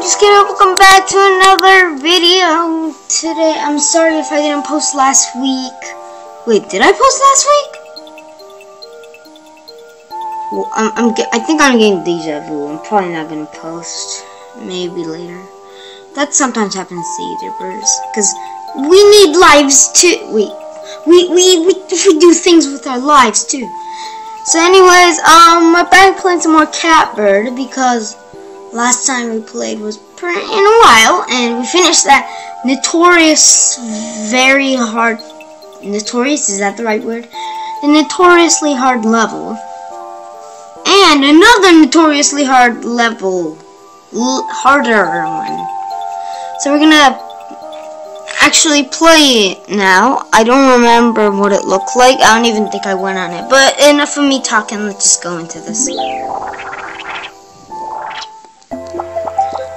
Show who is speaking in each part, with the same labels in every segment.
Speaker 1: just kidding, welcome back to another video. Today, I'm sorry if I didn't post last week. Wait, did I post last week? Well, I think I'm getting deja vu. I'm probably not gonna post. Maybe later. That sometimes happens to YouTubers, because we need lives too. Wait, we do things with our lives too. So anyways, we're back playing some more Catbird, because last time we played was in a while, and we finished that notorious, very hard, notorious, is that the right word? The notoriously hard level. And another notoriously hard level, harder one. So we're gonna actually play it now. I don't remember what it looked like. I don't even think I went on it. But enough of me talking, let's just go into this.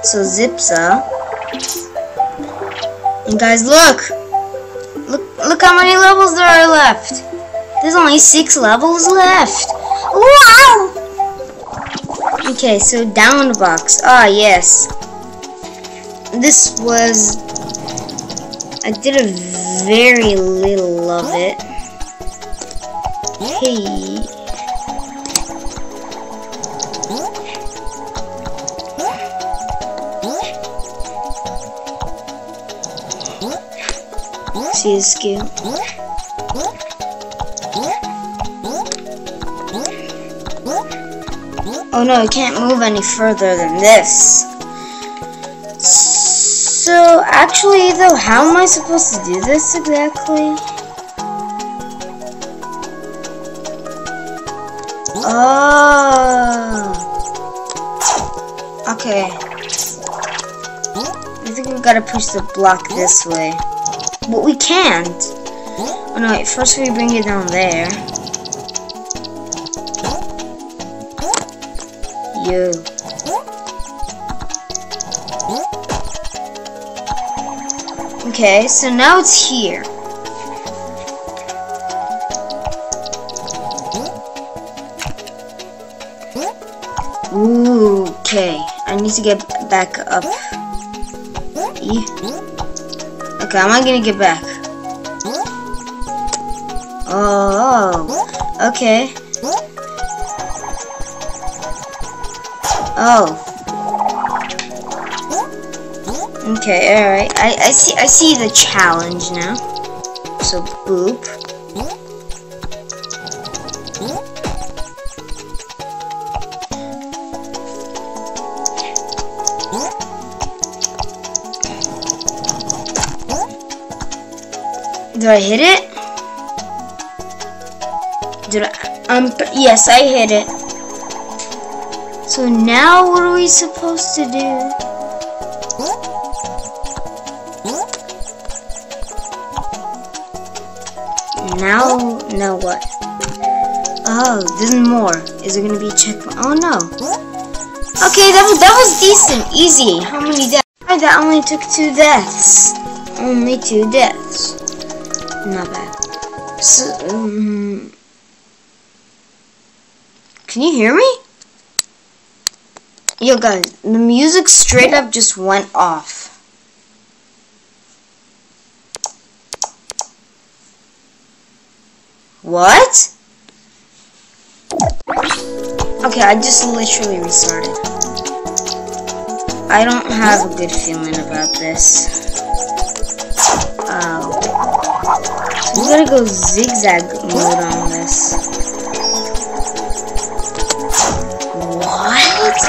Speaker 1: So Zipsa. And guys, look how many levels there are left. There's only 6 levels left. Wow! Okay, so down box. Ah, yes. This was, I did a very little of it. Hey. See the skill. Oh no, I can't move any further than this. So, actually though, how am I supposed to do this exactly? Oh. Okay. I think we gotta push the block this way. But we can't. Oh no, wait, first we bring it down there. You. Okay, so now it's here. Ooh, okay. I need to get back up. Okay, how am I gonna get back? Oh, okay. Oh. Okay, alright. I see the challenge now. So boop. Did I hit it? Did I? Yes, I hit it. So now what are we supposed to do? Now what? Oh, there's more. Is it gonna be a checkpoint? Oh no. Okay, that was decent. Easy. How many deaths? That only took 2 deaths. Only 2 deaths. Not bad. So, can you hear me? Yo guys, the music straight up just went off. What? Okay, I just literally restarted. I don't have a good feeling about this. We gotta go zigzag mode on this. What?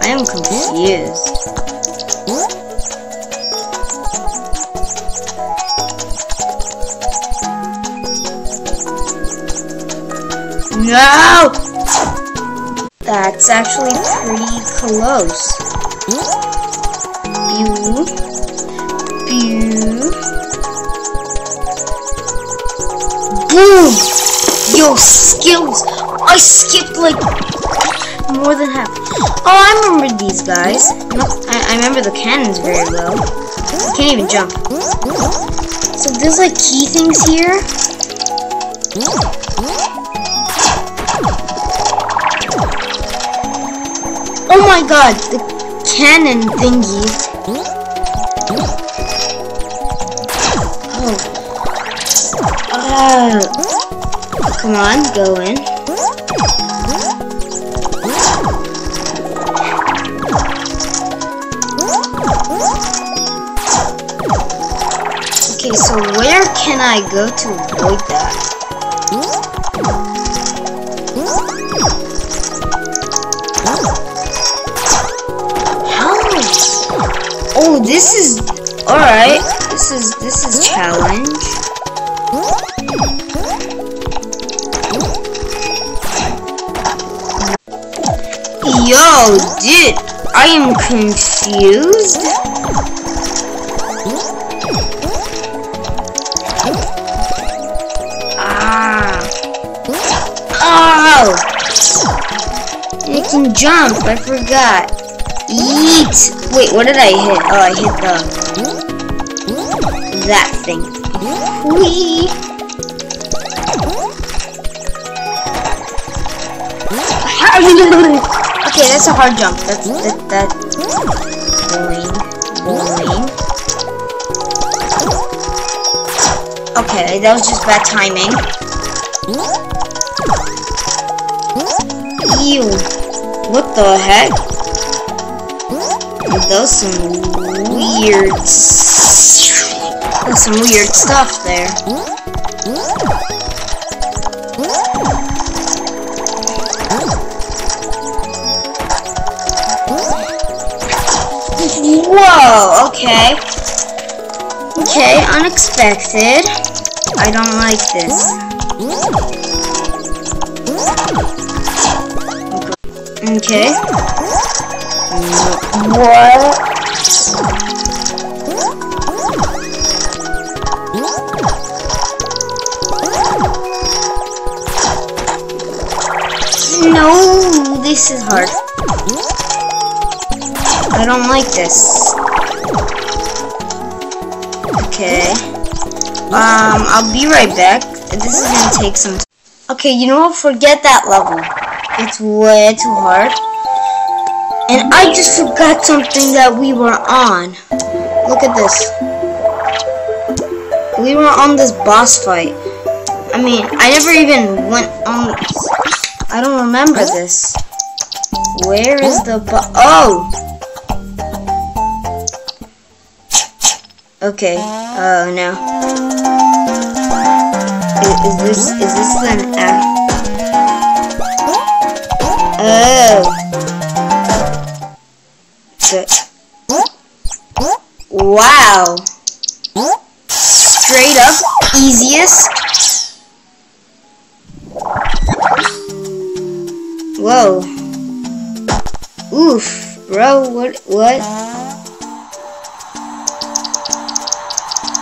Speaker 1: I am confused. No! That's actually pretty close. Boom! Yo, skills! I skipped like more than half. Oh, I remember these guys. I remember the cannons very well. I can't even jump. So there's like key things here. Oh my god, the cannon thingy. Oh. Come on, go in. Okay, so where can I go to avoid that? How? Oh, this is alright. This is challenge. Yo, dude, I am confused. Oh! You can jump, I forgot. Yeet! Wait, what did I hit? Oh, I hit that thing. Whee! Okay, that's a hard jump. That's boing. Okay, that was just bad timing. Ew. What the heck? That was some weird stuff there. Whoa, okay. Okay, unexpected. I don't like this. Okay. What? No, this is hard. I don't like this. Okay. I'll be right back. This is gonna take some time. Okay, you know what? Forget that level. It's way too hard. And I just forgot something that we were on. Look at this. We were on this boss fight. I mean, I never even went on. I don't remember this. Where is the oh! Okay. Oh no. Is this an act? Oh. Wow. Straight up easiest. Whoa. Oof, bro, what?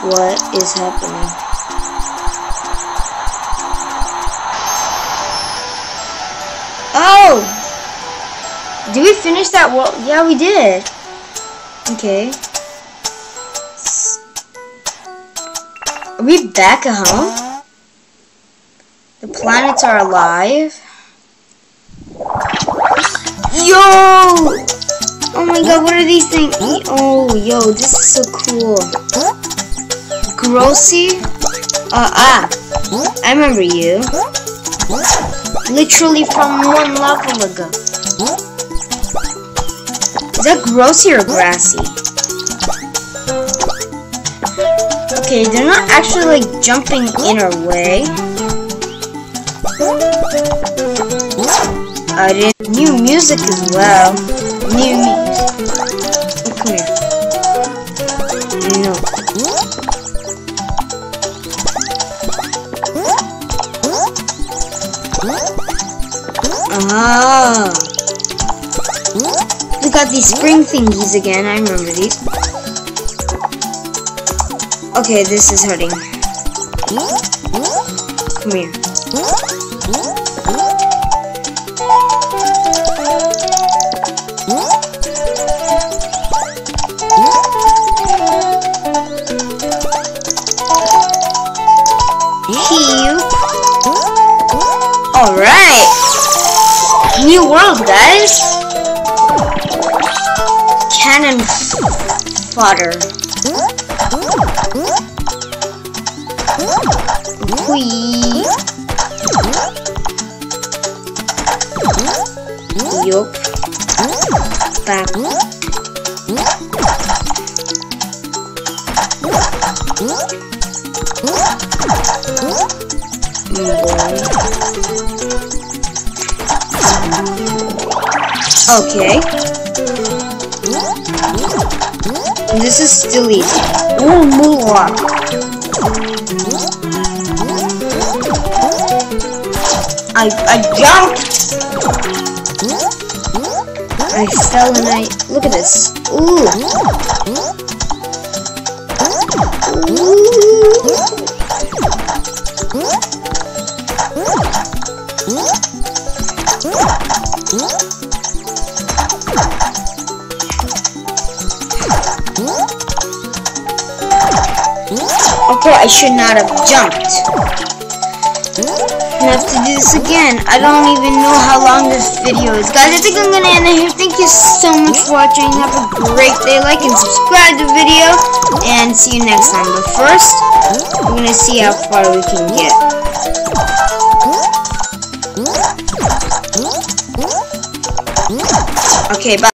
Speaker 1: What is happening? Oh! Did we finish that world? Yeah, we did. Okay. Are we back at home? The planets are alive. Yo! Oh my god, what are these things? Oh, yo, this is so cool. Grossi? I remember you. Literally from one level ago. Is that Grossi or Grassy? Okay, they're not actually like jumping in our way. I did new music as well. New music. Oh, come here. No. Ah. We got these spring thingies again. I remember these. Okay, this is hurting. Come here. Alright! New world, guys! cannon fodder. Whee. Yup. Back. Okay. This is still easy. Ooh, moonwalk. I jumped. I fell and I look at this. Ooh. Okay, I should not have jumped. I have to do this again. I don't even know how long this video is. Guys, I think I'm gonna end it here. Thank you so much for watching. Have a great day. Like and subscribe to the video. And see you next time. But first, we're gonna see how far we can get. Okay, bye.